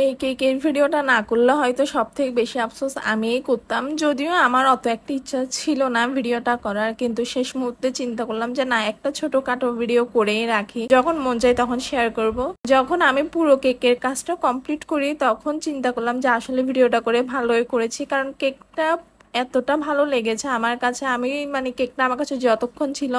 এই কেকের ভিডিওটা না করলে হয়তো সব থেকে বেশি আফসোস আমিই করতাম। যদিও আমার অত একটা ইচ্ছা ছিল না ভিডিওটা করার, কিন্তু শেষ মুহূর্তে চিন্তা করলাম যে না, একটা ছোটখাটো ভিডিও করেই রাখি, যখন মন চায় তখন শেয়ার করব। যখন আমি পুরো কেকের কাজটা কমপ্লিট করি তখন চিন্তা করলাম যে আসলে ভিডিওটা করে ভালোই করেছি, কারণ কেকটা এতটা ভালো লেগেছে আমার কাছে। আমি মানে কেকটা আমার কাছে যতক্ষণ ছিল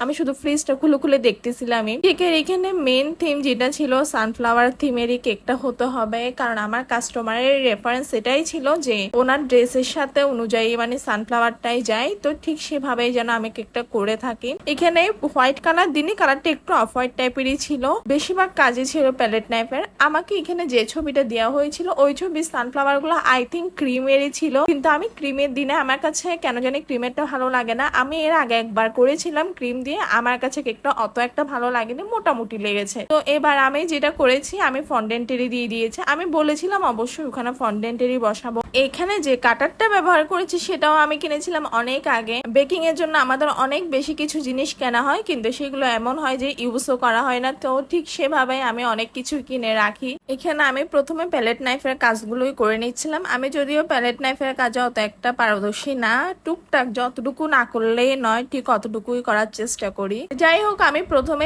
আমি শুধু ফ্রিজটা খুলে খুলে দেখতেছিলাম। কেকের এখানে মেন থিম যেটা ছিল সানফ্লাওয়ার থিমেরই কেকটা হতে হবে, কারণ আমার কাস্টমারের রেফারেন্স এটাই ছিল যে ওনার ড্রেসের সাথে অনুযায়ী মানে সানফ্লাওয়ারটাই যায়, তো ঠিক সেভাবেই যেন আমি কেকটা করে থাকি। এখানে হোয়াইট কালার দিনই, কালারটা একটু অফ হোয়াইট টাইপেরই ছিল, বেশিরভাগ কাজে ছিল প্যালেট নাইফের। আমাকে এখানে যে ছবিটা দেওয়া হয়েছিল ওই ছবির সানফ্লাওয়ার গুলো আই থিঙ্ক ক্রিমেরই ছিল, কিন্তু আমি ক্রিমের দিনে আমার কাছে কেন জানি ক্রিমেরটা ভালো লাগে না। আমি এর আগে একবার করেছিলাম ক্রিম দিয়ে, আমার কাছে কেকটা অত একটা ভালো লাগেনি, মোটামুটি লেগেছে। তো এবার আমি যেটা করেছি আমি ফন্ডেন্টেরি দিয়ে দিয়েছি। আমি বলেছিলাম অবশ্যই ওখানে ফন্ডেন্টেরি বসাবো। এখানে যে কাটারটা ব্যবহার করেছি সেটাও আমি কিনেছিলাম অনেক আগে। বেকিং এর জন্য আমাদের অনেক বেশি কিছু জিনিস কেনা হয়, কিন্তু সেগুলো এমন হয় যে ইউজও করা হয় না, তো ঠিক সেভাবে আমি অনেক কিছু কিনে রাখি। এখানে আমি প্রথমে প্যালেট নাইফের কাজগুলোই করে নিচ্ছিলাম। আমি যদিও প্যালেট নাইফের কাজে অত একটা পারদর্শী না, টুকটাক যতটুকু না করলেই নয় ঠিক অতটুকুই করার চেষ্টা করি। যাই হোক, আমি প্রথমে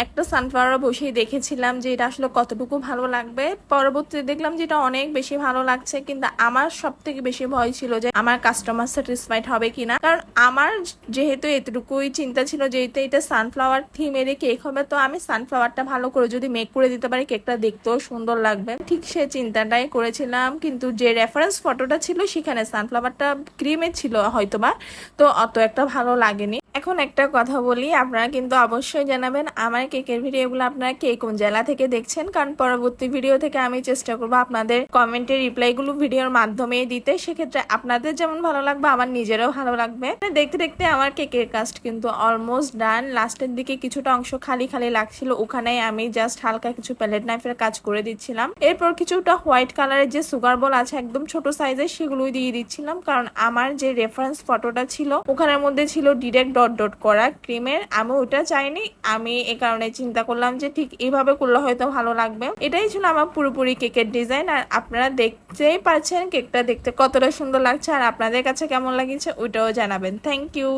একটা সানফ্লাওয়ার বসেই দেখেছিলাম যে এটা আসলে কতটুকু ভালো লাগবে। পরবর্তীতে দেখলাম যে এটা অনেক বেশি ভালো লাগছে, কিন্তু আমার সব থেকে বেশি ভয় ছিল যে আমার কাস্টমার স্যাটিসফাইড হবে কিনা, কারণ আমার যেহেতু এতটুকুই চিন্তা ছিল যেহেতু এটা সানফ্লাওয়ার থিমের কেক হবে, তো আমি সানফ্লাওয়ারটা ভালো করে যদি মেক করে দিতে পারি কেকটা দেখতেও সুন্দর লাগবে, ঠিক সে চিন্তাটাই করেছিলাম। কিন্তু যে রেফারেন্স ফটোটা ছিল সেখানে সানফ্লাওয়ারটা ক্রিমের ছিল হয়তোবা, তো অত একটা ভালো লাগেনি। এখন একটা কথা বলি, আপনারা কিন্তু অবশ্যই জানাবেন আমার কেকের ভিডিওগুলো আপনারা কে কোন জেলা থেকে দেখছেন, কারণ পরবর্তী ভিডিও থেকে আমি চেষ্টা করবো আপনাদের কমেন্টের রিপ্লাইগুলো ভিডিওর মাধ্যমে দিতে। সেক্ষেত্রে আপনাদের যেমন ভালো লাগবে আমার নিজেরও ভালো লাগবে। দেখতে দেখতে আমার কেকের কাজ কিন্তু অলমোস্ট ডান। লাস্টের দিকে কিছুটা অংশ খালি খালি লাগছিল, ওখানে আমি জাস্ট হালকা কিছু প্যালেট নাইফের কাজ করে দিচ্ছিলাম। এরপর কিছুটা হোয়াইট কালারের যে সুগার বল আছে একদম ছোট সাইজের সেগুলোই দিয়ে দিচ্ছিলাম, কারণ আমার যে রেফারেন্স ফটোটা ছিল ওখানের মধ্যে ছিল ডিরেক্ট ডট ডট করা ক্রিমের, আমি ওটা চাইনি। আমি এই কারণে চিন্তা করলাম যে ঠিক এইভাবে করলে হয়তো ভালো লাগবে। এটাই ছিল আমার পুরোপুরি কেকের ডিজাইন, আর আপনারা দেখতেই পাচ্ছেন কেকটা দেখতে কতটা সুন্দর লাগছে, আর আপনাদের কাছে কেমন লাগছে ওইটাও জানাবেন। Thank you.